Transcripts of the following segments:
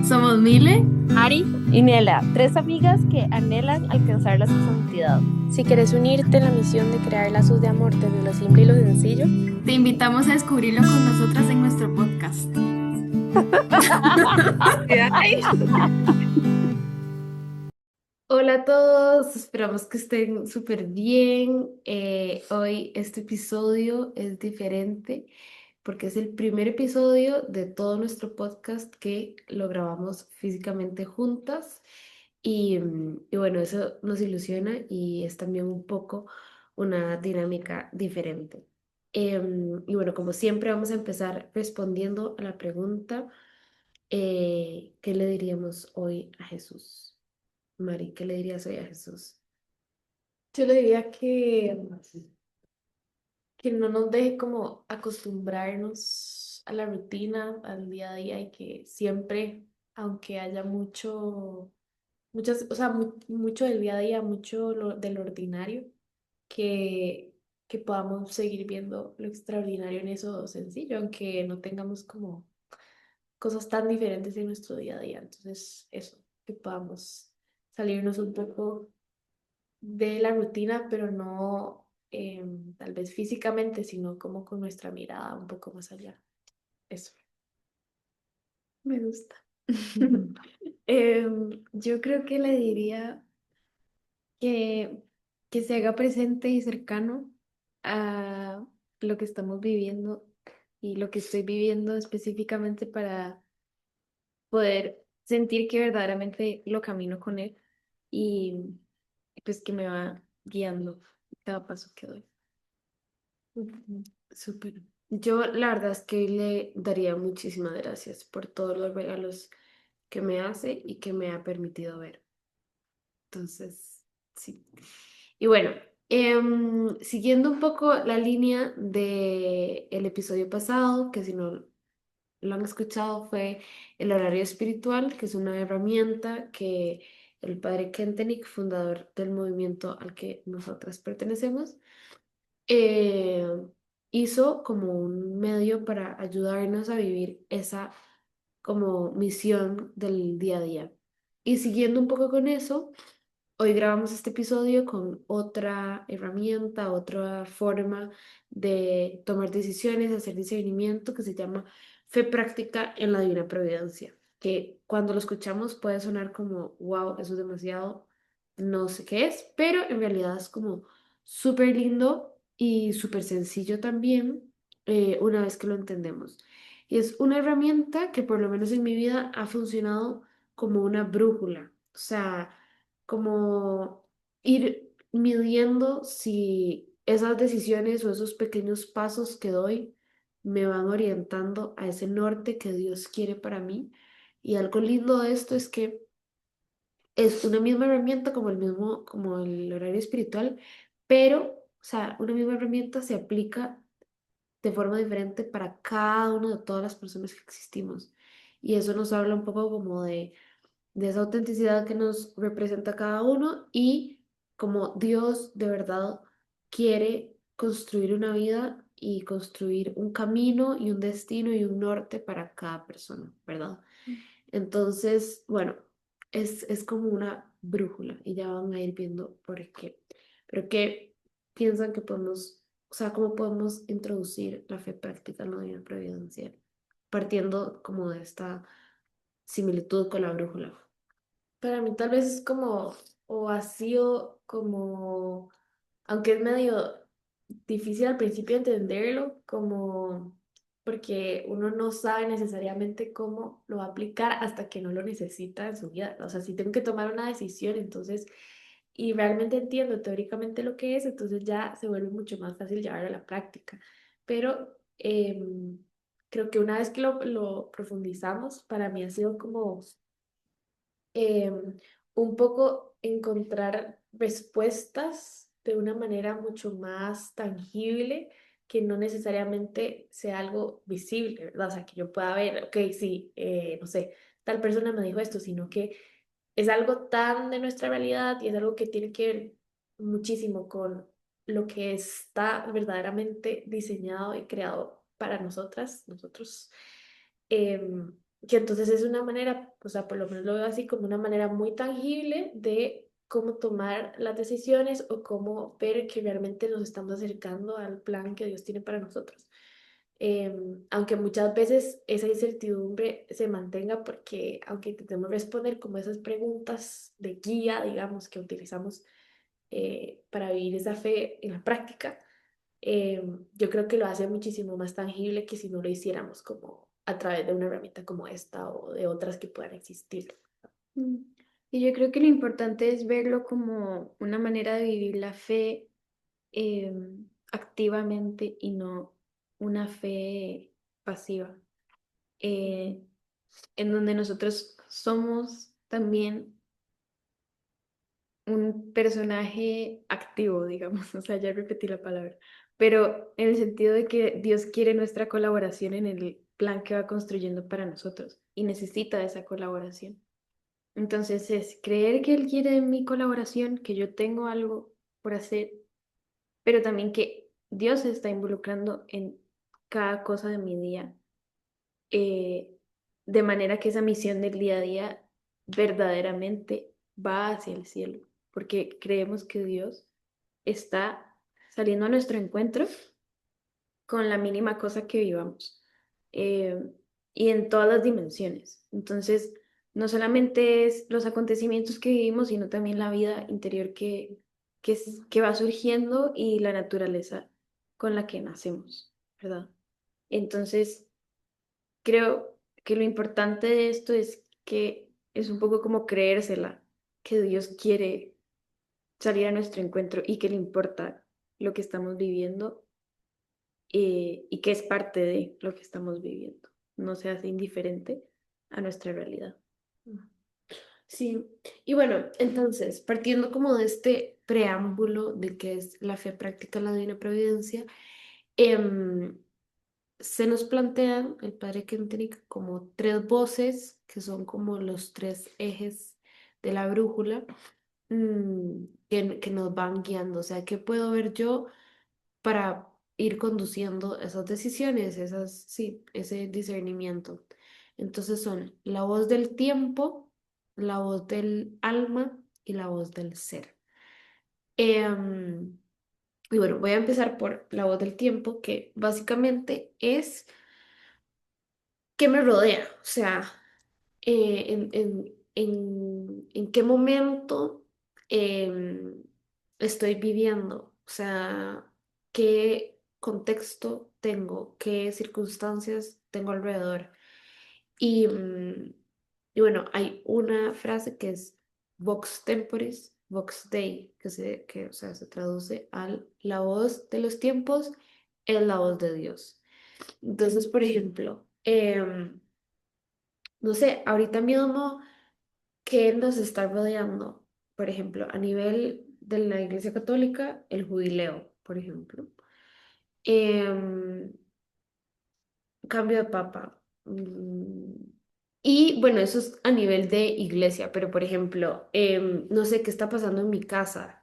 Somos Mile. Ari y Nela, tres amigas que anhelan alcanzar la santidad. Si quieres unirte en la misión de crear lazos de amor desde lo simple y lo sencillo, Te invitamos a descubrirlo con nosotras en nuestro podcast. ay, Hola a todos, esperamos que estén súper bien. Hoy este episodio es diferente porque es el primer episodio de todo nuestro podcast que lo grabamos físicamente juntas y bueno, eso nos ilusiona y es también un poco una dinámica diferente. Y bueno, como siempre vamos a empezar respondiendo a la pregunta, ¿qué le diríamos hoy a Jesús? Mari, ¿qué le dirías hoy a Jesús? Yo le diría que no nos deje como acostumbrarnos a la rutina, al día a día y que siempre, aunque haya o sea, mucho del día a día, del ordinario, que, que podamos seguir viendo lo extraordinario en eso sencillo, aunque no tengamos como cosas tan diferentes en nuestro día a día. Entonces, eso, que podamos salirnos un poco de la rutina, pero no tal vez físicamente, sino como con nuestra mirada un poco más allá. Eso. Me gusta. Yo creo que le diría que, que se haga presente y cercano a lo que estamos viviendo y lo que estoy viviendo específicamente para poder sentir que verdaderamente lo camino con él y pues que me va guiando cada paso que doy. Ujú, súper. Yo la verdad es que le daría muchísimas gracias por todos los regalos que me hace y que me ha permitido ver. Entonces, sí. Y bueno, siguiendo un poco la línea del episodio pasado, que si no lo han escuchado, fue el horario espiritual, que es una herramienta que el padre Kentenich, fundador del movimiento al que nosotras pertenecemos, eh, hizo como un medio para ayudarnos a vivir esa como misión del día a día. Y siguiendo un poco con eso, hoy grabamos este episodio con otra herramienta, otra forma de tomar decisiones, hacer discernimiento que se llama fe práctica en la divina providencia, que cuando lo escuchamos puede sonar como, wow, eso es demasiado, no sé qué es, pero en realidad es como súper lindo y súper sencillo también una vez que lo entendemos. Y es una herramienta que por lo menos en mi vida ha funcionado como una brújula, o sea, como ir midiendo si esas decisiones o esos pequeños pasos que doy me van orientando a ese norte que Dios quiere para mí. Y algo lindo de esto es que es una misma herramienta como como el horario espiritual, pero, o sea, una misma herramienta se aplica de forma diferente para cada una de todas las personas que existimos. Y eso nos habla un poco como de esa autenticidad que nos representa cada uno y como Dios de verdad quiere construir una vida y construir un camino y un destino y un norte para cada persona, ¿verdad? Entonces, bueno, es como una brújula y ya van a ir viendo por qué. Pero ¿qué piensan que podemos, o sea, cómo podemos introducir la fe práctica en la vida providencial? Partiendo como de esta similitud con la brújula. Para mí tal vez es como, o ha sido como, aunque es medio difícil al principio entenderlo, como porque uno no sabe necesariamente cómo lo va a aplicar hasta que no lo necesita en su vida. O sea, si tengo que tomar una decisión, entonces, y realmente entiendo teóricamente lo que es, entonces ya se vuelve mucho más fácil llevarlo a la práctica. Pero creo que una vez que lo profundizamos, para mí ha sido como un poco encontrar respuestas de una manera mucho más tangible, que no necesariamente sea algo visible, ¿verdad? O sea, que yo pueda ver, ok, sí, no sé, tal persona me dijo esto, sino que es algo tan de nuestra realidad y es algo que tiene que ver muchísimo con lo que está verdaderamente diseñado y creado para nosotras, nosotros. que entonces es una manera, o sea, por lo menos lo veo así como una manera muy tangible de cómo tomar las decisiones o cómo ver que realmente nos estamos acercando al plan que Dios tiene para nosotros. Aunque muchas veces esa incertidumbre se mantenga porque aunque intentemos responder como esas preguntas de guía, digamos, que utilizamos para vivir esa fe en la práctica, yo creo que lo hace muchísimo más tangible que si no lo hiciéramos como a través de una herramienta como esta o de otras que puedan existir. Mm. Y yo creo que lo importante es verlo como una manera de vivir la fe activamente y no una fe pasiva, eh, en donde nosotros somos también un personaje activo, digamos, o sea, ya repetí la palabra, pero en el sentido de que Dios quiere nuestra colaboración en el plan que va construyendo para nosotros y necesita esa colaboración. Entonces es creer que Él quiere mi colaboración, que yo tengo algo por hacer, pero también que Dios se está involucrando en cada cosa de mi día, eh, de manera que esa misión del día a día verdaderamente va hacia el cielo, porque creemos que Dios está saliendo a nuestro encuentro con la mínima cosa que vivamos, eh, y en todas las dimensiones. Entonces, no solamente es los acontecimientos que vivimos, sino también la vida interior que va surgiendo y la naturaleza con la que nacemos, ¿verdad? Entonces, creo que lo importante de esto es que es un poco como creérsela, que Dios quiere salir a nuestro encuentro y que le importa lo que estamos viviendo, y que es parte de lo que estamos viviendo. No se hace indiferente a nuestra realidad. Sí, y bueno, entonces, partiendo como de este preámbulo de qué es la fe práctica en la Divina Providencia, em, se nos plantean el Padre Kentenich como tres voces, que son como los tres ejes de la brújula, que nos van guiando. O sea, ¿qué puedo ver yo para ir conduciendo esas decisiones, sí, ese discernimiento? Entonces son la voz del tiempo, la voz del alma y la voz del ser. Em, y bueno, voy a empezar por la voz del tiempo, que básicamente es qué me rodea, o sea, en qué momento estoy viviendo, o sea, qué contexto tengo, qué circunstancias tengo alrededor. Y, y bueno, hay una frase que es Vox Temporis, Vox Dei, o sea, se traduce a la voz de los tiempos es la voz de Dios. Entonces, por ejemplo, no sé, ahorita mismo, ¿qué nos está rodeando? Por ejemplo, a nivel de la Iglesia Católica, el jubileo, por ejemplo. Em, Cambio de papa. Y bueno, eso es a nivel de iglesia, pero por ejemplo, no sé qué está pasando en mi casa.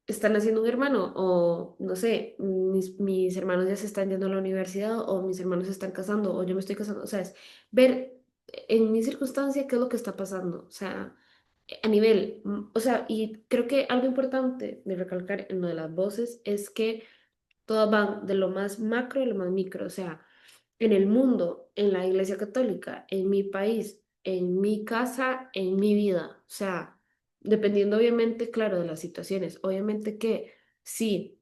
¿Están haciendo un hermano? O no sé, mis hermanos ya se están yendo a la universidad, o mis hermanos se están casando, o yo me estoy casando. O sea, es ver en mi circunstancia qué es lo que está pasando. O sea, a nivel, o sea, y creo que algo importante de recalcar en lo de las voces es que todas van de lo más macro a lo más micro. O sea, en el mundo, en la Iglesia Católica, en mi país, en mi casa, en mi vida. O sea, dependiendo obviamente, claro, de las situaciones. Obviamente que sí,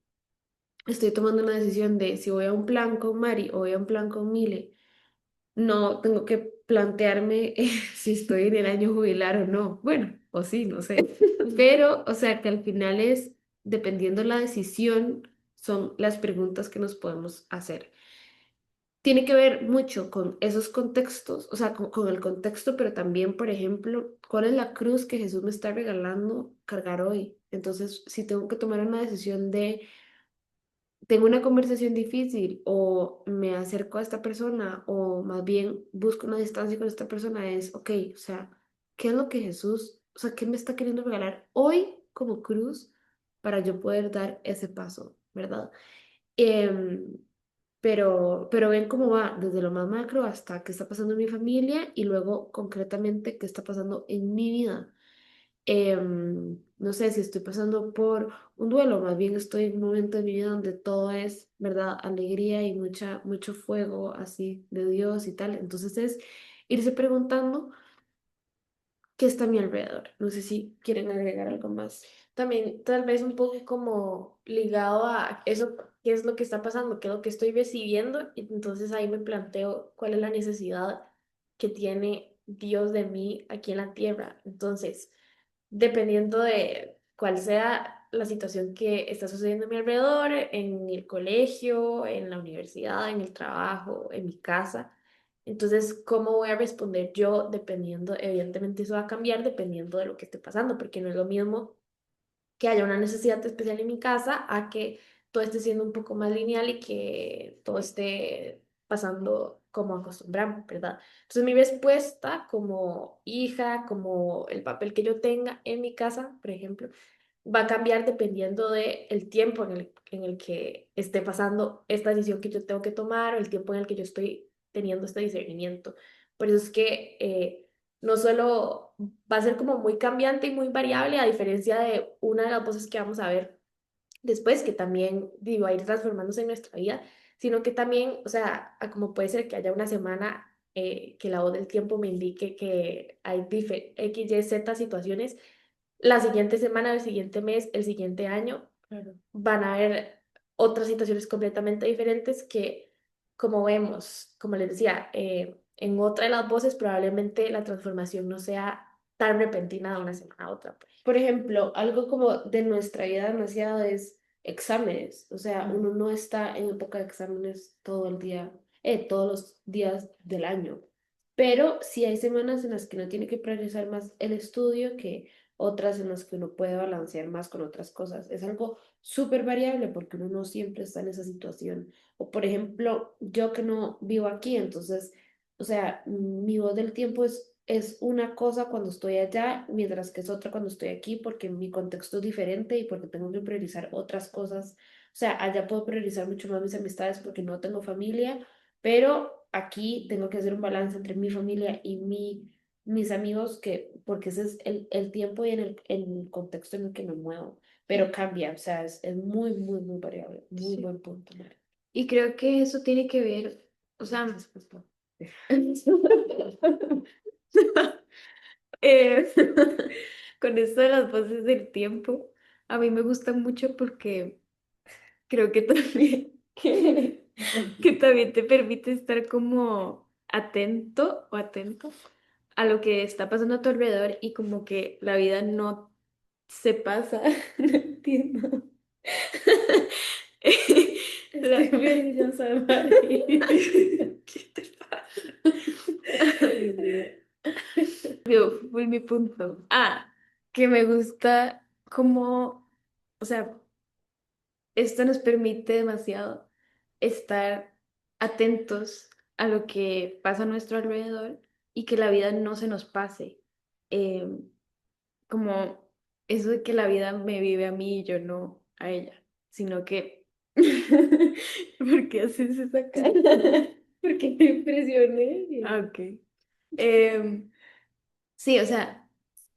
estoy tomando una decisión de si voy a un plan con Mari o voy a un plan con Mile, no tengo que plantearme si estoy en el año jubilar o no. Bueno, o sí, no sé. Pero, o sea, que al final es, dependiendo la decisión, son las preguntas que nos podemos hacer. Tiene que ver mucho con esos contextos, o sea, con el contexto, pero también, por ejemplo, cuál es la cruz que Jesús me está regalando cargar hoy. Entonces, si tengo que tomar una decisión de, tengo una conversación difícil o me acerco a esta persona o más bien busco una distancia con esta persona, es, ok, o sea, ¿qué es lo que Jesús, o sea, qué me está queriendo regalar hoy como cruz para yo poder dar ese paso, ¿verdad? Em, pero ven cómo va desde lo más macro hasta qué está pasando en mi familia y luego concretamente qué está pasando en mi vida. No sé si estoy pasando por un duelo, más bien estoy en un momento de mi vida donde todo es, ¿verdad? Alegría y mucho fuego así de Dios y tal. Entonces es irse preguntando qué está a mi alrededor. No sé si quieren agregar algo más. También tal vez un poco como ligado a eso, qué es lo que está pasando, qué es lo que estoy recibiendo. Y entonces ahí me planteo cuál es la necesidad que tiene Dios de mí aquí en la tierra. Entonces, dependiendo de cuál sea la situación que está sucediendo a mi alrededor, en el colegio, en la universidad, en el trabajo, en mi casa. Entonces, ¿cómo voy a responder yo dependiendo? Evidentemente eso va a cambiar dependiendo de lo que esté pasando, porque no es lo mismo que haya una necesidad especial en mi casa a que todo esté siendo un poco más lineal y que todo esté pasando como acostumbramos, ¿verdad? Entonces mi respuesta como hija, como el papel que yo tenga en mi casa, por ejemplo, va a cambiar dependiendo de el tiempo en el que esté pasando esta decisión que yo tengo que tomar o el tiempo en el que yo estoy teniendo este discernimiento. Por eso es que no solo va a ser como muy cambiante y muy variable, a diferencia de una de las voces que vamos a ver después, que también digo, va a ir transformándose en nuestra vida, sino que también, o sea, como puede ser que haya una semana que la voz del tiempo me indique que hay X, Y, Z situaciones, la siguiente semana, el siguiente mes, el siguiente año, Claro. van a haber otras situaciones completamente diferentes que, como vemos, como les decía, en otra de las voces probablemente la transformación no sea tan repentina de una semana a otra. Por ejemplo, algo como de nuestra vida demasiado es exámenes. O sea, uno no está en época de exámenes todo el día, todos los días del año. Pero sí hay semanas en las que uno tiene que priorizar más el estudio que otras en las que uno puede balancear más con otras cosas. Es algo súper variable porque uno no siempre está en esa situación. O por ejemplo, yo que no vivo aquí, entonces, o sea, mi voz del tiempo es una cosa cuando estoy allá, mientras que es otra cuando estoy aquí, porque mi contexto es diferente y porque tengo que priorizar otras cosas. O sea, allá puedo priorizar mucho más mis amistades porque no tengo familia, pero aquí tengo que hacer un balance entre mi familia y mis amigos, porque ese es el tiempo y en el contexto en el que me muevo. Pero cambia, o sea, es muy, muy, muy variable. Muy Sí. buen punto, Mari. Y creo que eso tiene que ver, o sea, eh, con esto de las voces del tiempo, a mí me gusta mucho porque creo que también, que también te permite estar como atento o atento a lo que está pasando a tu alrededor y como que la vida no se pasa, no entiendo. La- Estoy nerviosa, Mari. ¿Qué te pasa? Dios mío. Fue mi punto. Ah, que me gusta como, o sea, esto nos permite demasiado estar atentos a lo que pasa a nuestro alrededor y que la vida no se nos pase. Eh, como eso de que la vida me vive a mí y yo no a ella, sino que... ¿Por qué haces esa cara? Porque me impresioné. Ah, ok. Em, sí, o sea,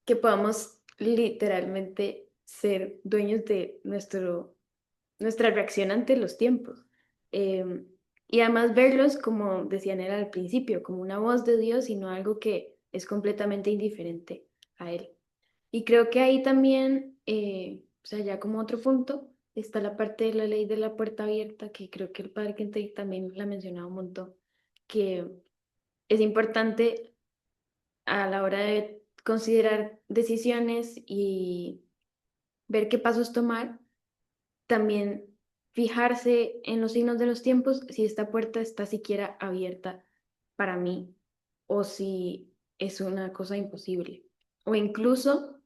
que podamos literalmente ser dueños de nuestra reacción ante los tiempos. Em, y además verlos, como decían él al principio, como una voz de Dios y no algo que es completamente indiferente a Él. Y creo que ahí también, o sea, ya como otro punto, está la parte de la ley de la puerta abierta, que creo que el padre Kente también la ha mencionado un montón, que es importante a la hora de considerar decisiones y ver qué pasos tomar, también fijarse en los signos de los tiempos, si esta puerta está siquiera abierta para mí o si es una cosa imposible. O incluso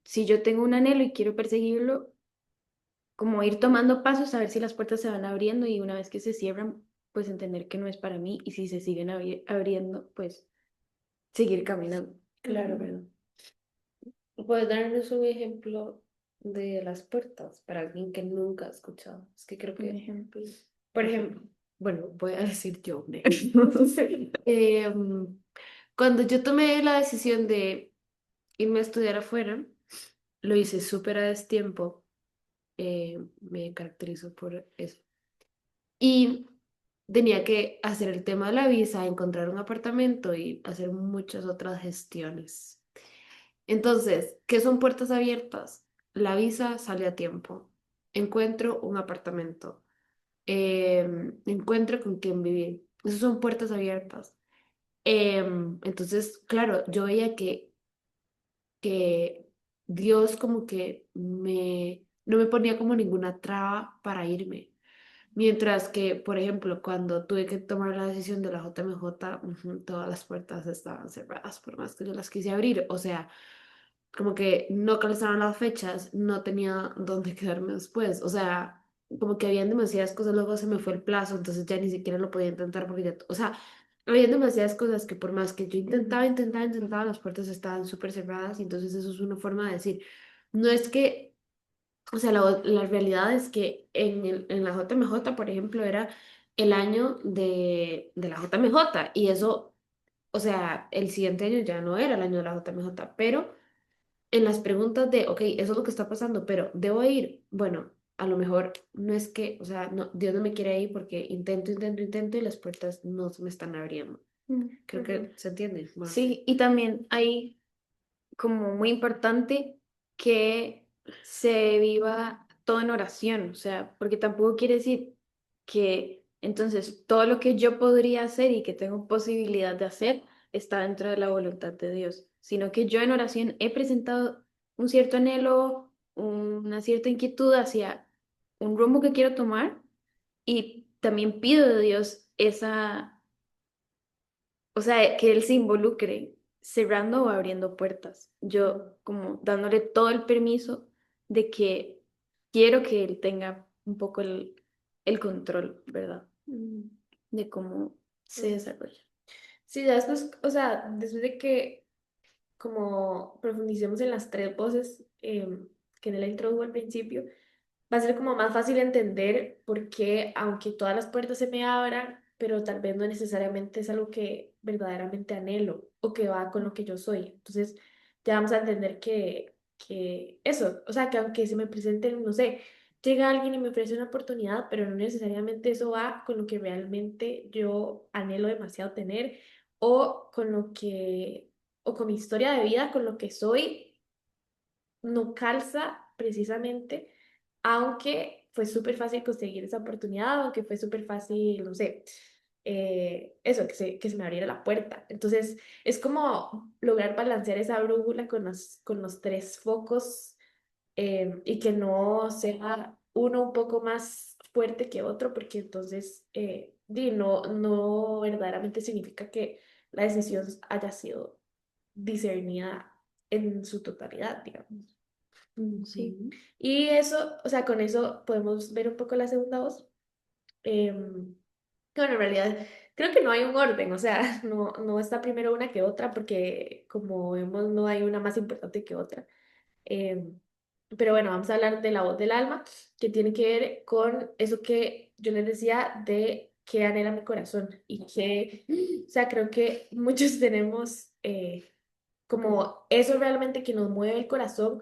si yo tengo un anhelo y quiero perseguirlo, como ir tomando pasos a ver si las puertas se van abriendo y una vez que se cierran, pues entender que no es para mí y si se siguen abriendo, pues seguir caminando. Claro, ¿verdad? ¿Puedes darnos un ejemplo de las puertas para alguien que nunca ha escuchado? Es que creo Un que, ejemplo. por ejemplo, bueno, voy a decir yo, ne. Em, Cuando yo tomé la decisión de irme a estudiar afuera, lo hice súper a destiempo. Me caracterizo por eso. Y tenía que hacer el tema de la visa, encontrar un apartamento y hacer muchas otras gestiones. Entonces, ¿qué son puertas abiertas? La visa sale a tiempo. Encuentro un apartamento. Encuentro con quién vivir. Esas son puertas abiertas. Entonces, claro, yo veía que Dios como que no me ponía como ninguna traba para irme. Mientras que, por ejemplo, cuando tuve que tomar la decisión de la JMJ, todas las puertas estaban cerradas, por más que yo las quise abrir. O sea, como que no calzaban las fechas, no tenía dónde quedarme después. O sea, como que habían demasiadas cosas, luego se me fue el plazo, entonces ya ni siquiera lo podía intentar porque ya, o sea, habían demasiadas cosas que por más que yo intentaba, las puertas estaban súper cerradas y entonces eso es una forma de decir, no es que, o sea, la realidad es que en la JMJ, por ejemplo, era el año de la JMJ y eso, o sea, el siguiente año ya no era el año de la JMJ, pero en las preguntas de, ok, eso es lo que está pasando, pero ¿debo ir? Bueno, a lo mejor no es que, o sea, no, Dios no me quiere ir porque intento y las puertas no se me están abriendo. Mm, Creo ujú. que se entiende. Bueno, Sí, y también hay como muy importante que se viva todo en oración, o sea, porque tampoco quiere decir que entonces todo lo que yo podría hacer y que tengo posibilidad de hacer está dentro de la voluntad de Dios, sino que yo en oración he presentado un cierto anhelo, una cierta inquietud hacia un rumbo que quiero tomar y también pido de Dios esa, o sea, que Él se involucre cerrando o abriendo puertas. Yo como dándole todo el permiso de que quiero que Él tenga un poco el control, ¿verdad? De cómo se Mm. desarrolla. Sí, ya después, o sea, después de que como profundicemos en las tres voces que en el introdujo al principio, va a ser como más fácil entender por qué, aunque todas las puertas se me abran, pero tal vez no necesariamente es algo que verdaderamente anhelo o que va con lo que yo soy. Entonces, ya vamos a entender que eso, o sea, que aunque se me presente, no sé, llega alguien y me ofrece una oportunidad, pero no necesariamente eso va con lo que realmente yo anhelo demasiado tener o con lo que, o con mi historia de vida, con lo que soy no calza precisamente, aunque fue súper fácil conseguir esa oportunidad, aunque fue súper fácil, no sé, eso, que se me abriera la puerta. Entonces, es como lograr balancear esa brújula con los tres focos y que no sea uno un poco más fuerte que otro, porque entonces no verdaderamente significa que la decisión haya sido discernida en su totalidad, digamos. Sí. ujú. Y eso, o sea, con eso podemos ver un poco la segunda voz. Que bueno, en realidad creo que no hay un orden, o sea, no está primero una que otra, porque como vemos, no hay una más importante que otra. Em, pero bueno, vamos a hablar de la voz del alma, que tiene que ver con eso que yo les decía de qué anhela mi corazón y que, o sea, creo que muchos tenemos como eso realmente que nos mueve el corazón,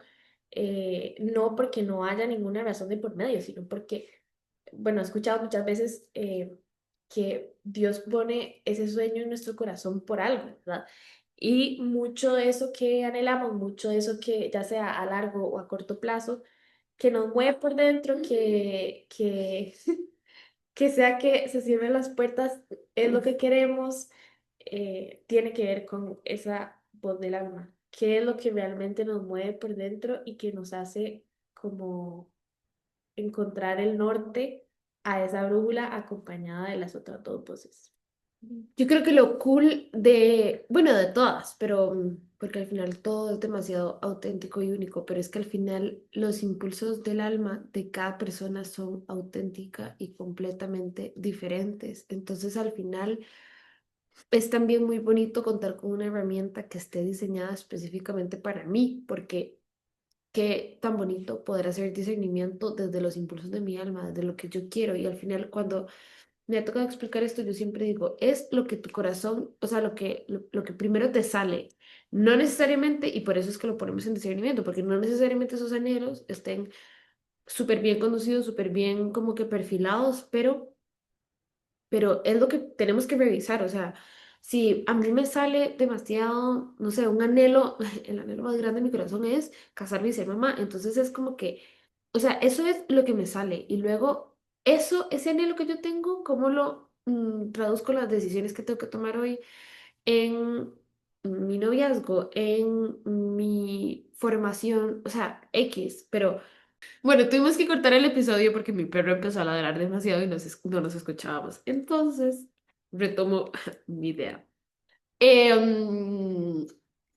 no porque no haya ninguna razón de por medio, sino porque, bueno, he escuchado muchas veces que Dios pone ese sueño en nuestro corazón por algo, ¿verdad? Y mucho de eso que anhelamos, mucho de eso que ya sea a largo o a corto plazo, que nos mueve por dentro, que sea que se cierren las puertas, es lo que queremos, tiene que ver con esa voz del alma. ¿Qué es lo que realmente nos mueve por dentro y que nos hace como encontrar el norte a esa brújula acompañada de las otras dos voces? Yo creo que lo cool de, bueno, de todas, pero porque al final todo es demasiado auténtico y único, pero es que al final los impulsos del alma de cada persona son auténtica y completamente diferentes. Entonces al final es también muy bonito contar con una herramienta que esté diseñada específicamente para mí, porque qué tan bonito poder hacer discernimiento desde los impulsos de mi alma, desde lo que yo quiero y al final cuando me ha tocado explicar esto, yo siempre digo, es lo que tu corazón, o sea, lo que primero te sale. No necesariamente, y por eso es que lo ponemos en discernimiento, porque no necesariamente esos anhelos estén súper bien conducidos, súper bien como que perfilados, pero es lo que tenemos que revisar, o sea, si a mí me sale demasiado, no sé, un anhelo, el anhelo más grande de mi corazón es casarme y ser mamá, entonces es como que, o sea, eso es lo que me sale y luego ese anhelo que yo tengo, ¿cómo lo traduzco en las decisiones que tengo que tomar hoy en mi noviazgo, en mi formación, o sea, X, pero... Bueno, tuvimos que cortar el episodio porque mi perro empezó a ladrar demasiado y no nos escuchábamos. Entonces, retomo mi idea. Em,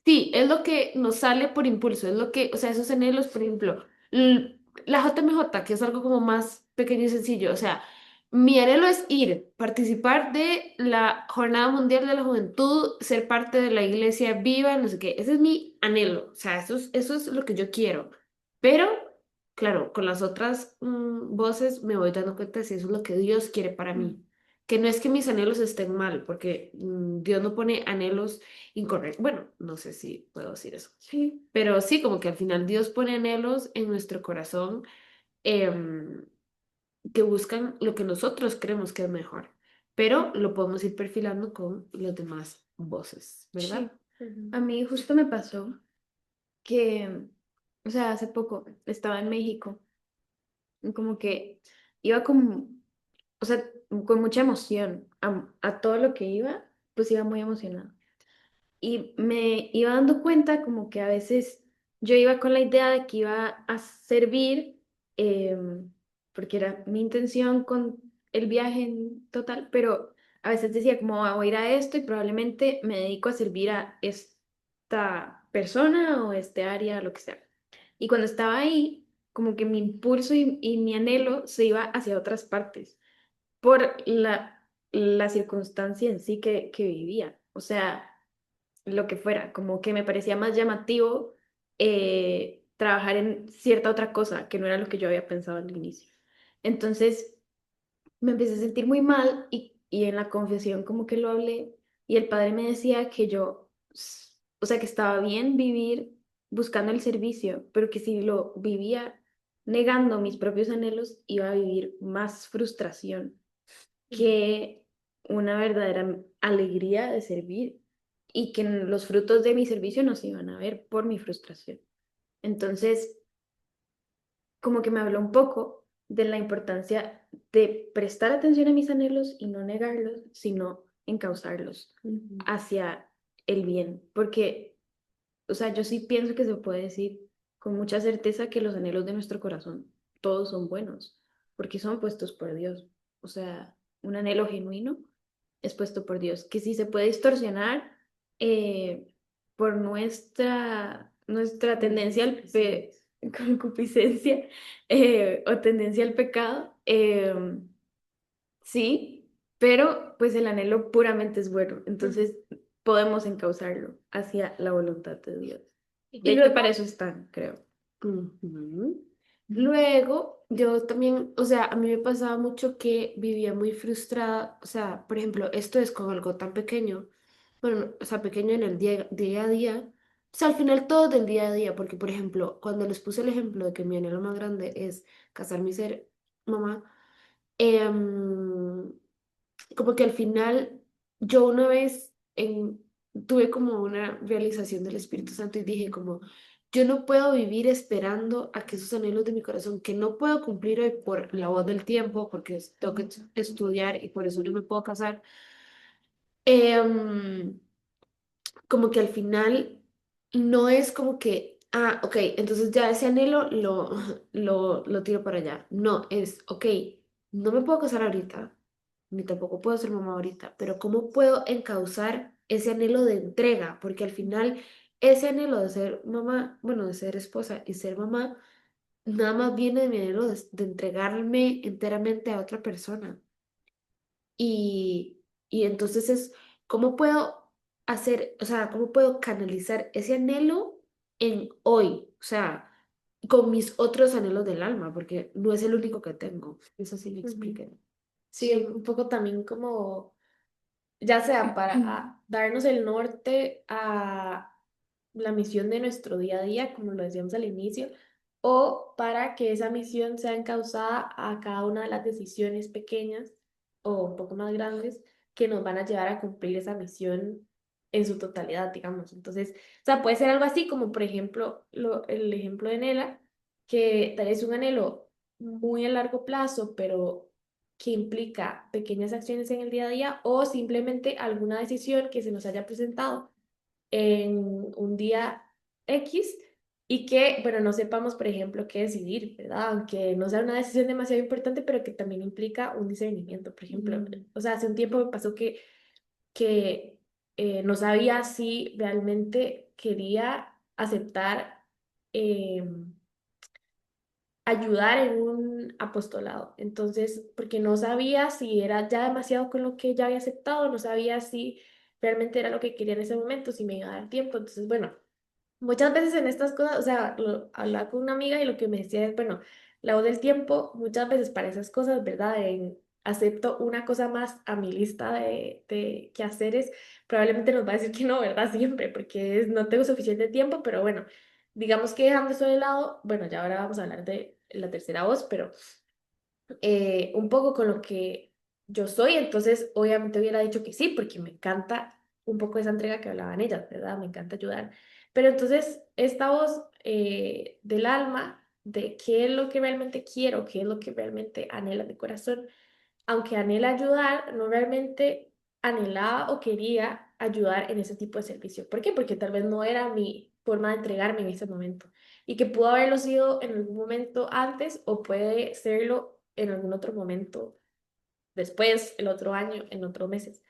sí, es lo que nos sale por impulso, es lo que, o sea, esos anhelos, por ejemplo, la JMJ, que es algo como más pequeño y sencillo, o sea, mi anhelo es ir, participar de la Jornada Mundial de la Juventud, ser parte de la iglesia viva, no sé qué, ese es mi anhelo, o sea, eso es lo que yo quiero, pero, claro, con las otras voces me voy dando cuenta de si eso es lo que Dios quiere para mí. Que no es que mis anhelos estén mal, porque Dios no pone anhelos incorrectos. Bueno, no sé si puedo decir eso. Sí. Pero sí, como que al final Dios pone anhelos en nuestro corazón em, que buscan lo que nosotros creemos que es mejor. Pero lo podemos ir perfilando con las demás voces, Sí, ¿verdad? Ujú. a mí justo me pasó que, o sea, hace poco estaba en México y como que iba con, o sea, con mucha emoción a todo lo que iba, pues iba muy emocionada. Y me iba dando cuenta como que a veces yo iba con la idea de que iba a servir, porque era mi intención con el viaje en total, pero a veces decía como "Ah, voy a ir a esto y probablemente me dedico a servir a esta persona o este área, lo que sea. Y cuando estaba ahí, como que mi impulso y mi anhelo se iba hacia otras partes por la circunstancia en sí que vivía. O sea, lo que fuera, como que me parecía más llamativo trabajar en cierta otra cosa que no era lo que yo había pensado al inicio. Entonces me empecé a sentir muy mal y en la confesión como que lo hablé y el padre me decía que yo, o sea, que estaba bien vivir buscando el servicio, pero que si lo vivía negando mis propios anhelos, iba a vivir más frustración que una verdadera alegría de servir y que los frutos de mi servicio no se iban a ver por mi frustración. Entonces, como que me habló un poco de la importancia de prestar atención a mis anhelos y no negarlos, sino encauzarlos Ujú. hacia el bien, porque, o sea, yo sí pienso que se puede decir con mucha certeza que los anhelos de nuestro corazón todos son buenos, porque son puestos por Dios. O sea, un anhelo genuino es puesto por Dios, que si se puede distorsionar eh, por nuestra tendencia al concupiscencia o tendencia al pecado, sí, pero pues el anhelo puramente es bueno, entonces podemos encauzarlo hacia la voluntad de Dios. De Y hecho, para luego, eso están, creo. ujú. Luego, yo también, o sea, a mí me pasaba mucho que vivía muy frustrada, o sea, por ejemplo, esto es con algo tan pequeño, bueno, o sea, pequeño en el día a día, o sea, al final todo del día a día, porque, por ejemplo, cuando les puse el ejemplo de que mi anhelo más grande es casarme y ser mamá, em, como que al final yo una vez tuve como una realización del Espíritu Santo y dije como, yo no puedo vivir esperando a que esos anhelos de mi corazón, que no puedo cumplir hoy por la voz del tiempo, porque tengo que estudiar y por eso no me puedo casar, em, como que al final no es como que, ah, ok, entonces ya ese anhelo lo tiro para allá. No, es, ok, no me puedo casar ahorita, ni tampoco puedo ser mamá ahorita, pero ¿cómo puedo encauzar ese anhelo de entrega? Porque al final ese anhelo de ser mamá, bueno, de ser esposa y ser mamá, nada más viene de mi anhelo de entregarme enteramente a otra persona. Y entonces es, ¿cómo puedo hacer, o sea, cómo puedo canalizar ese anhelo en hoy? O sea, con mis otros anhelos del alma, porque no es el único que tengo. Eso sí me Ujú. expliqué. Sí, un poco también como, ya sea para darnos el norte a la misión de nuestro día a día, como lo decíamos al inicio, o para que esa misión sea encauzada a cada una de las decisiones pequeñas o un poco más grandes que nos van a llevar a cumplir esa misión en su totalidad, digamos. Entonces, o sea, puede ser algo así como, por ejemplo, el ejemplo de Nela, que tal vez un anhelo muy a largo plazo, pero que implica pequeñas acciones en el día a día o simplemente alguna decisión que se nos haya presentado en un día X y que, bueno, no sepamos, por ejemplo, qué decidir, ¿verdad? Aunque no sea una decisión demasiado importante, pero que también implica un discernimiento, por ejemplo. O sea, hace un tiempo me pasó que no sabía si realmente quería aceptar ayudar en un apostolado. Entonces, porque no sabía si era ya demasiado con lo que ya había aceptado, no sabía si realmente era lo que quería en ese momento, si me iba a dar tiempo. Entonces, bueno, muchas veces en estas cosas, o sea, hablaba con una amiga y lo que me decía es, bueno, la voz del tiempo, muchas veces para esas cosas, ¿verdad? Acepto una cosa más a mi lista de quehaceres, probablemente nos va a decir que no, ¿verdad? Siempre, porque no tengo suficiente tiempo, pero bueno, digamos que dejando eso de lado, bueno, ya ahora vamos a hablar de la tercera voz, pero un poco con lo que yo soy, entonces obviamente hubiera dicho que sí, porque me encanta un poco esa entrega que hablaban ellas, ¿verdad? Me encanta ayudar. Pero entonces esta voz del alma, de qué es lo que realmente quiero, qué es lo que realmente anhela mi corazón, aunque anhela ayudar, no realmente anhelaba o quería ayudar en ese tipo de servicio. ¿Por qué? Porque tal vez no era mi forma de entregarme en ese momento y que pudo haberlo sido en algún momento antes o puede serlo en algún otro momento después, el otro año, en otros meses.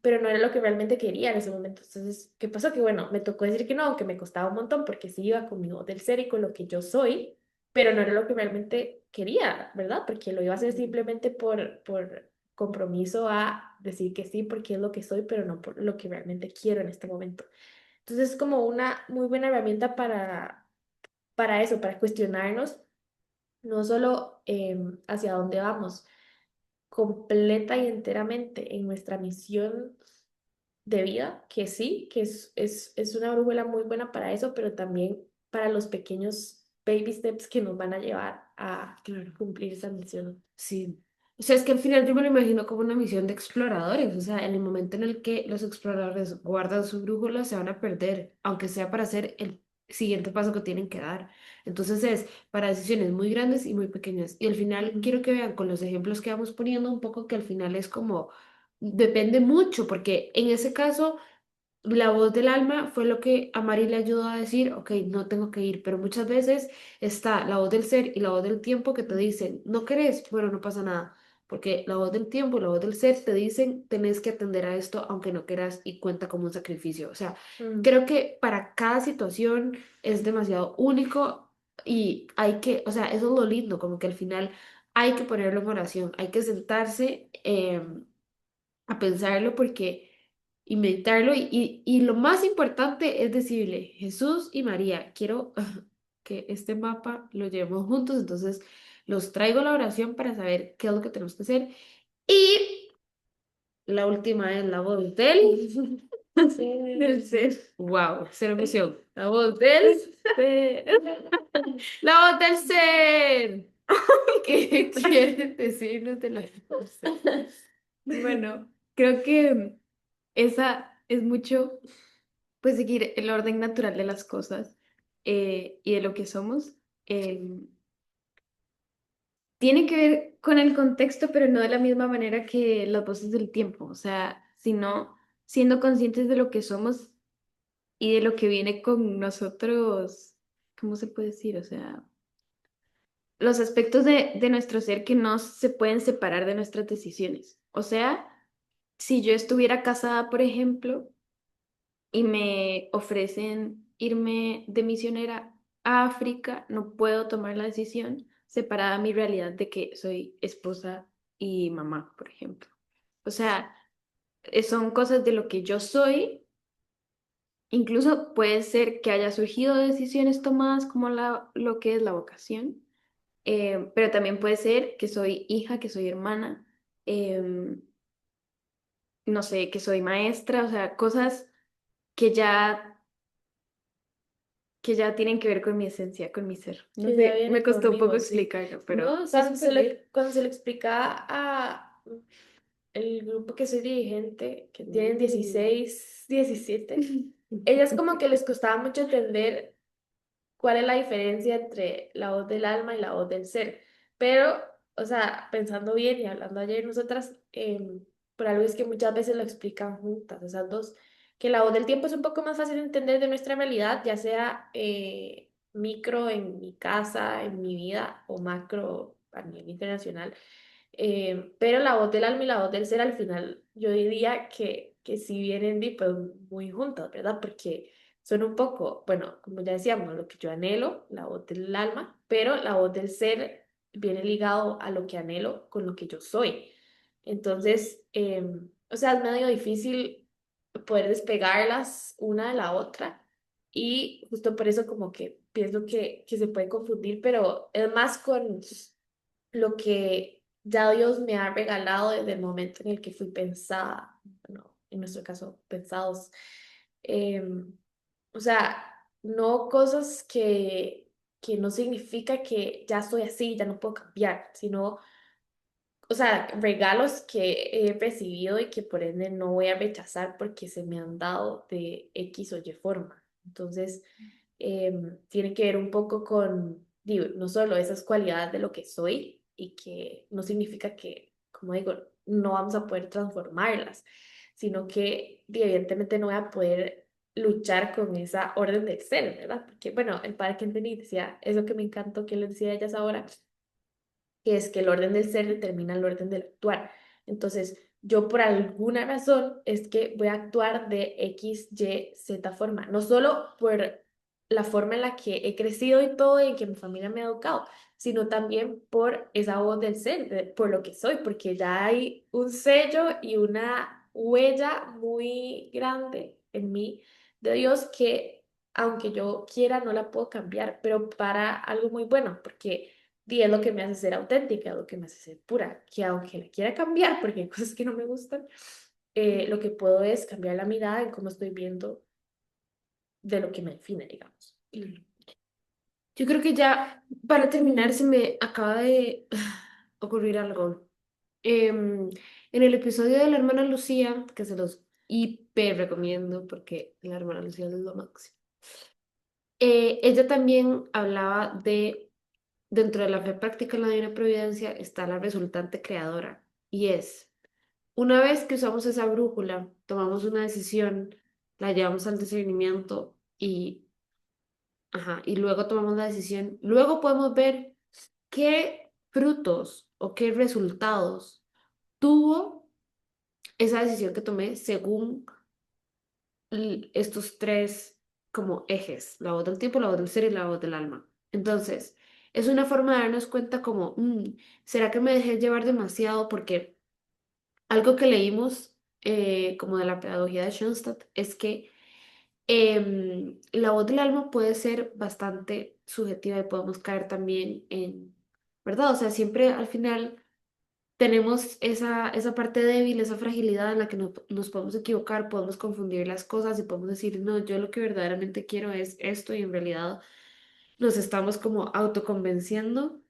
Pero no era lo que realmente quería en ese momento. Entonces, ¿qué pasó? Que bueno, me tocó decir que no, aunque me costaba un montón porque sí iba conmigo del ser y con lo que yo soy, pero no era lo que realmente quería, ¿verdad? Porque lo iba a hacer simplemente por compromiso a decir que sí porque es lo que soy, pero no por lo que realmente quiero en este momento. Entonces, es como una muy buena herramienta para eso, para cuestionarnos no solo hacia dónde vamos, completa y enteramente en nuestra misión de vida, que sí, que es una brújula muy buena para eso, pero también para los pequeños baby steps que nos van a llevar a Claro. cumplir esa misión. Sí. O sea, es que al final yo me lo imagino como una misión de exploradores. O sea, en el momento en el que los exploradores guardan su brújula, se van a perder, aunque sea para hacer el siguiente paso que tienen que dar. Entonces es para decisiones muy grandes y muy pequeñas. Y al final Ujú, quiero que vean con los ejemplos que vamos poniendo un poco que al final es como, depende mucho, porque en ese caso la voz del alma fue lo que a Mari le ayudó a decir, ok, no tengo que ir, pero muchas veces está la voz del ser y la voz del tiempo que te dicen, no querés, bueno, no pasa nada, porque la voz del tiempo y la voz del ser te dicen, tenés que atender a esto aunque no quieras y cuenta como un sacrificio. O sea, ujú, creo que para cada situación es demasiado único y hay que, o sea, eso es lo lindo, como que al final hay que ponerlo en oración, hay que sentarse a pensarlo porque y meditarlo y lo más importante es decirle, Jesús y María, quiero que este mapa lo llevemos juntos, entonces los traigo a la oración para saber qué es lo que tenemos que hacer. Y la última es la voz del ser. Wow, cero emoción. La voz del ser. La voz del ser. ¿Qué quieren decirnos de las cosas? Bueno, creo que esa es mucho, pues, seguir el orden natural de las cosas y de lo que somos. Em, Tiene que ver con el contexto, pero no de la misma manera que las voces del tiempo, o sea, sino siendo conscientes de lo que somos y de lo que viene con nosotros, ¿cómo se puede decir? O sea, los aspectos de nuestro ser que no se pueden separar de nuestras decisiones. O sea, si yo estuviera casada, por ejemplo, y me ofrecen irme de misionera a África, no puedo tomar la decisión separada de mi realidad de que soy esposa y mamá, por ejemplo. O sea, son cosas de lo que yo soy. Incluso puede ser que haya surgido de decisiones tomadas como lo que es la vocación, pero también puede ser que soy hija, que soy hermana, em, no sé, que soy maestra, o sea, cosas que ya, que ya tienen que ver con mi esencia, con mi ser. No Que ya sé, me viene costó un poco conmigo, sí. explicarlo, pero No, sí, súper bien. cuando se le explicaba a el grupo que soy dirigente, que tienen 16 17 ellas como que les costaba mucho entender cuál es la diferencia entre la voz del alma y la voz del ser. Pero, o sea, pensando bien y hablando ayer nosotras, por algo es que muchas veces lo explican juntas, esas dos, que la voz del tiempo es un poco más fácil de entender de nuestra realidad, ya sea micro en mi casa, en mi vida, o macro a nivel internacional. Pero la voz del alma y la voz del ser al final, yo diría que sí vienen pues, muy juntas, ¿verdad? Porque son un poco, bueno, como ya decíamos, lo que yo anhelo, la voz del alma, pero la voz del ser viene ligado a lo que anhelo con lo que yo soy. Entonces, o sea, es medio difícil poder despegarlas una de la otra y justo por eso como que pienso que se puede confundir, pero es más con lo que ya Dios me ha regalado desde el momento en el que fui pensada, bueno, en nuestro caso, pensados. Em, o sea, no cosas que no significa que ya estoy así, ya no puedo cambiar, sino, o sea, regalos que he recibido y que por ende no voy a rechazar porque se me han dado de X o Y forma. Entonces, tiene que ver un poco con, digo, no solo esas cualidades de lo que soy y que no significa que, como digo, no vamos a poder transformarlas, sino que evidentemente no voy a poder luchar con esa orden del ser, ¿verdad? Porque, bueno, el padre que entendí decía, eso que me encantó que les decía a ellas ahora, que es que el orden del ser determina el orden del actuar. Entonces, yo por alguna razón es que voy a actuar de X, Y, Z forma, no solo por la forma en la que he crecido y todo y en que mi familia me ha educado, sino también por esa voz del ser, por lo que soy, porque ya hay un sello y una huella muy grande en mí de Dios que aunque yo quiera no la puedo cambiar, pero para algo muy bueno, porque y es lo que me hace ser auténtica, es lo que me hace ser pura, que aunque la quiera cambiar, porque hay cosas que no me gustan, lo que puedo es cambiar la mirada en cómo estoy viendo de lo que me define, digamos. Yo creo que ya para terminar se me acaba de ocurrir algo. En el episodio de la hermana Lucía, que se los hiper recomiendo porque la hermana Lucía es lo máximo. Ella también hablaba de, dentro de la fe práctica en la divina providencia está la resultante creadora. Y es, una vez que usamos esa brújula, tomamos una decisión, la llevamos al discernimiento y, ajá, y luego tomamos la decisión, luego podemos ver qué frutos o qué resultados tuvo esa decisión que tomé según estos tres como ejes, la voz del tiempo, la voz del ser y la voz del alma. Entonces, es una forma de darnos cuenta como, ¿será que me dejé llevar demasiado? Porque algo que leímos como de la pedagogía de Schoenstatt es que la voz del alma puede ser bastante subjetiva y podemos caer también en, ¿verdad? O sea, siempre al final tenemos esa parte débil, esa fragilidad en la que nos podemos equivocar, podemos confundir las cosas y podemos decir, no, yo lo que verdaderamente quiero es esto y en realidad nos estamos como autoconvenciendo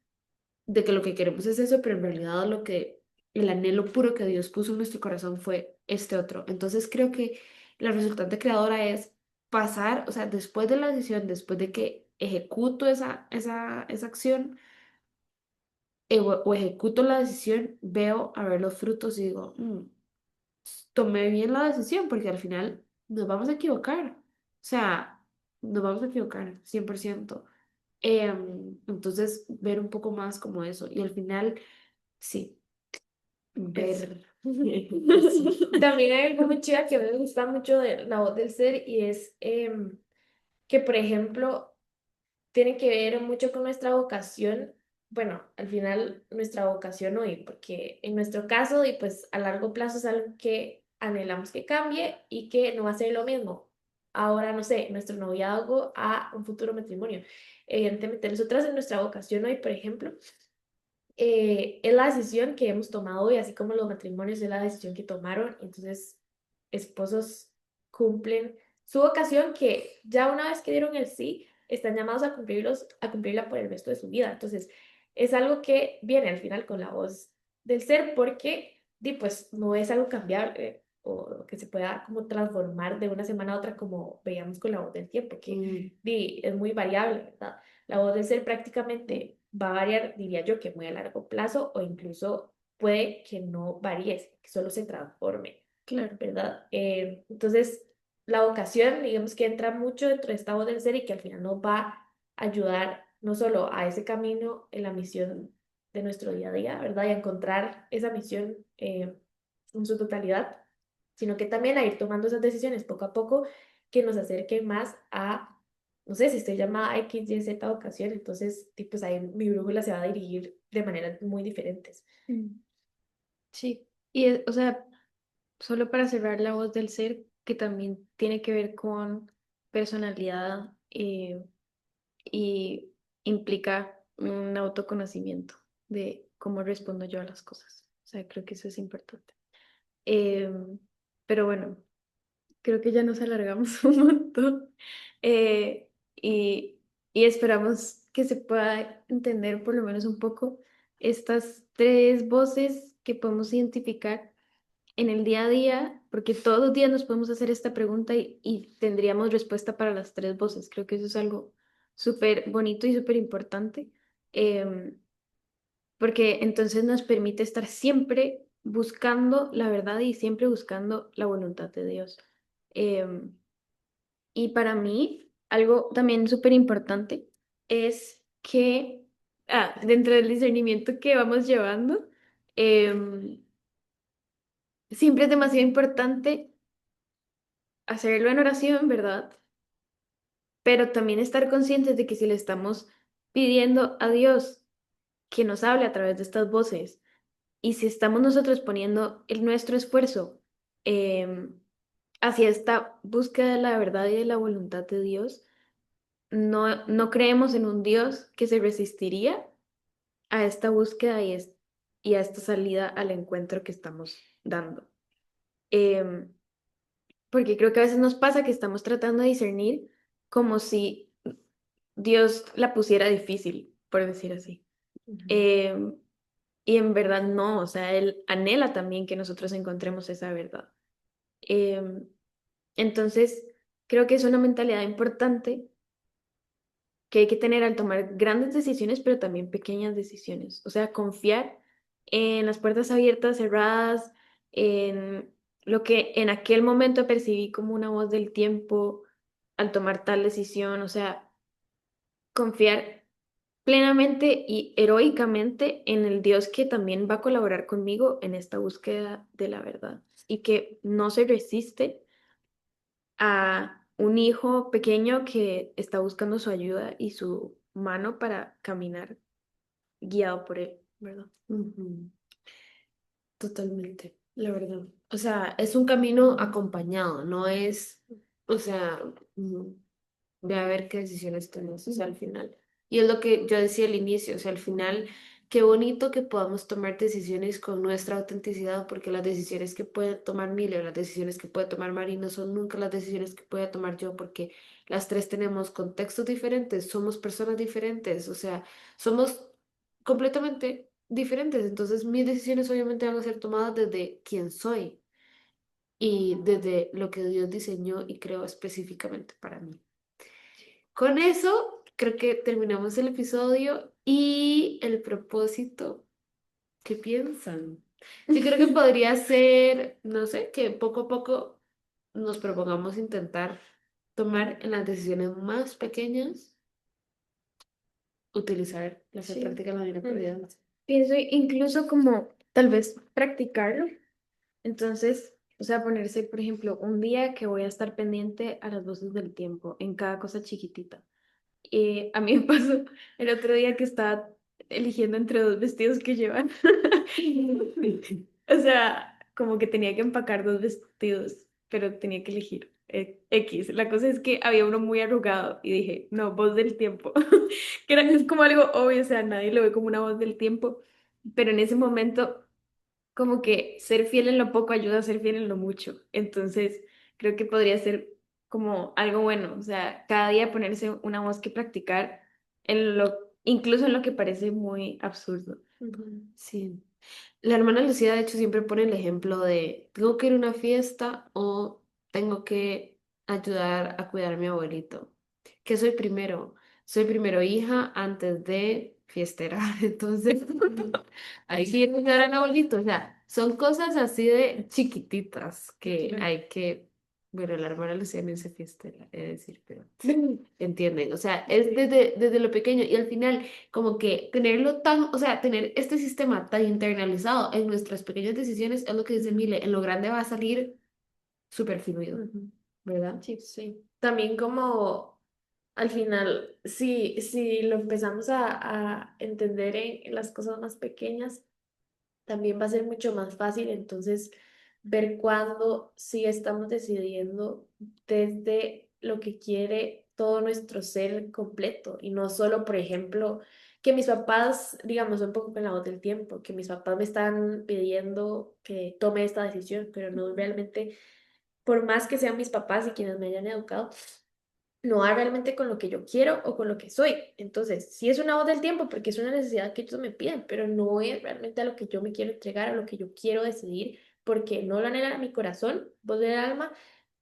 de que lo que queremos es eso, pero en realidad lo que el anhelo puro que Dios puso en nuestro corazón fue este otro. Entonces creo que la resultante creadora es pasar, o sea, después de la decisión, después de que ejecuto esa acción, o ejecuto la decisión, veo a ver los frutos y digo, tomé bien la decisión porque al final nos vamos a equivocar. O sea, nos vamos a equivocar 100%. Entonces, ver un poco más como eso. Y al final, sí, Eso. ver eso. También hay algo muy chido que me gusta mucho de la voz del ser y es que, por ejemplo, tiene que ver mucho con nuestra vocación. Bueno, al final nuestra vocación hoy, porque en nuestro caso, y pues a largo plazo es algo que anhelamos que cambie y que no va a ser lo mismo. Ahora, no sé, nuestro noviazgo a un futuro matrimonio. Evidentemente, nosotras en nuestra vocación hoy, por ejemplo, es la decisión que hemos tomado hoy, así como los matrimonios es la decisión que tomaron. Entonces, esposos cumplen su vocación que ya una vez que dieron el sí, están llamados a a cumplirla por el resto de su vida. Entonces, es algo que viene al final con la voz del ser porque, pues, no es algo cambiable o que se pueda como transformar de una semana a otra como veíamos con la voz del tiempo, que es muy variable, ¿verdad? La voz del ser prácticamente va a variar, diría yo, que muy a largo plazo o incluso puede que no varíe, que solo se transforme, Claro. ¿verdad? Entonces, la vocación, digamos que entra mucho dentro de esta voz del ser y que al final nos va a ayudar no solo a ese camino en la misión de nuestro día a día, ¿verdad? Y a encontrar esa misión en su totalidad, sino que también a ir tomando esas decisiones poco a poco que nos acerquen más a, no sé, si estoy llamada a X, Y, Z ocasión, entonces, pues ahí mi brújula se va a dirigir de maneras muy diferentes. Mm. Sí. O sea, solo para cerrar la voz del ser, que también tiene que ver con personalidad y implica un autoconocimiento de cómo respondo yo a las cosas. O sea, creo que eso es importante. Em, pero bueno, creo que ya nos alargamos un montón eh, y, y esperamos que se pueda entender por lo menos un poco estas tres voces que podemos identificar en el día a día, porque todos los días nos podemos hacer esta pregunta y tendríamos respuesta para las tres voces. Creo que eso es algo súper bonito y súper importante, em, porque entonces nos permite estar siempre buscando la verdad y siempre buscando la voluntad de Dios. Em, y para mí, algo también súper importante es que, dentro del discernimiento que vamos llevando, em, siempre es demasiado importante hacerlo en oración, ¿verdad? Pero también estar conscientes de que si le estamos pidiendo a Dios que nos hable a través de estas voces y si estamos nosotros poniendo nuestro esfuerzo em, hacia esta búsqueda de la verdad y de la voluntad de Dios, no creemos en un Dios que se resistiría a esta búsqueda y a esta salida al encuentro que estamos dando. Em, Porque creo que a veces nos pasa que estamos tratando de discernir como si Dios la pusiera difícil, por decir así. Ujú. Em, y en verdad no, o sea, Él anhela también que nosotros encontremos esa verdad. Em, entonces, creo que es una mentalidad importante que hay que tener al tomar grandes decisiones, pero también pequeñas decisiones. O sea, confiar en las puertas abiertas, cerradas, en lo que en aquel momento percibí como una voz del tiempo al tomar tal decisión. O sea, confiar plenamente y heroicamente en el Dios que también va a colaborar conmigo en esta búsqueda de la verdad y que no se resiste a un hijo pequeño que está buscando su ayuda y su mano para caminar guiado por él, ¿verdad? Ujú. Totalmente, la verdad. O sea, es un camino acompañado, no es, o sea, de a ver qué decisiones tenemos, o sea, al final. Y es lo que yo decía al inicio, o sea, al final, qué bonito que podamos tomar decisiones con nuestra autenticidad, porque las decisiones que puede tomar Mile o las decisiones que puede tomar Mari no son nunca las decisiones que pueda tomar yo, porque las tres tenemos contextos diferentes, somos personas diferentes, o sea, somos completamente diferentes. Entonces, mis decisiones obviamente van a ser tomadas desde quién soy y desde lo que Dios diseñó y creó específicamente para mí. Con eso, creo que terminamos el episodio y el propósito. ¿Qué piensan? Yo creo que podría ser, no sé, que poco a poco nos propongamos intentar tomar en las decisiones más pequeñas, utilizar la fe Sí. práctica en la vida cotidiana. Pienso incluso como tal vez practicarlo. Entonces, o sea, ponerse, por ejemplo, un día que voy a estar pendiente a las voces del tiempo en cada cosa chiquitita. A mí me pasó el otro día que estaba eligiendo entre dos vestidos que llevan. O sea, como que tenía que empacar dos vestidos, pero tenía que elegir X. La cosa es que había uno muy arrugado y dije, no, voz del tiempo. Es como algo obvio, o sea, nadie lo ve como una voz del tiempo. pero en ese momento como que ser fiel en lo poco ayuda a ser fiel en lo mucho. Entonces, creo que podría ser como algo bueno, o sea, cada día ponerse una voz que practicar en lo, incluso en lo que parece muy absurdo. Ujú. Sí. La hermana Lucía, de hecho, siempre pone el ejemplo de, tengo que ir a una fiesta o tengo que ayudar a cuidar a mi abuelito. ¿Qué soy primero? Soy primero hija antes de fiestera. Entonces, hay que ir a cuidar al abuelito. O sea, son cosas así de chiquititas que hay que, bueno, la hermana Lucía no es fiestera, es decir, pero entienden. O sea, es desde lo pequeño y al final como que tenerlo tan, o sea, tener este sistema tan internalizado en nuestras pequeñas decisiones es lo que dice Mile, en lo grande va a salir súper fluido, Ujú. ¿verdad? Sí, sí. También como al final, si lo empezamos a entender en las cosas más pequeñas, también va a ser mucho más fácil entonces ver cuándo sí estamos decidiendo desde lo que quiere todo nuestro ser completo y no solo, por ejemplo, que mis papás, digamos, un poco con la voz del tiempo, que mis papás me están pidiendo que tome esta decisión, pero no realmente, por más que sean mis papás y quienes me hayan educado, no va realmente con lo que yo quiero o con lo que soy. Entonces, sí es una voz del tiempo porque es una necesidad que ellos me piden, pero no es realmente a lo que yo me quiero entregar, a lo que yo quiero decidir, porque no lo anhela mi corazón, voz del alma,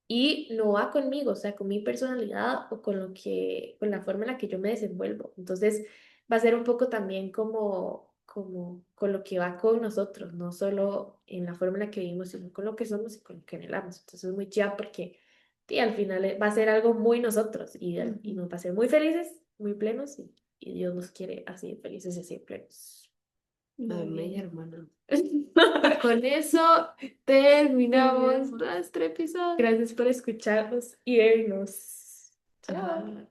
y no va conmigo, o sea, con mi personalidad o con lo que, con la forma en la que yo me desenvuelvo. Entonces, va a ser un poco también como con lo que va con nosotros, no solo en la forma en la que vivimos, sino con lo que somos y con lo que anhelamos. Entonces, es muy chido porque y al final va a ser algo muy nosotros y nos va a hacer muy felices, muy plenos y Dios nos quiere así felices y así plenos. Muy Amén, bien. hermana. Con eso terminamos Muy bien. nuestro episodio. Gracias por escucharnos y vernos. Chao. Ajá.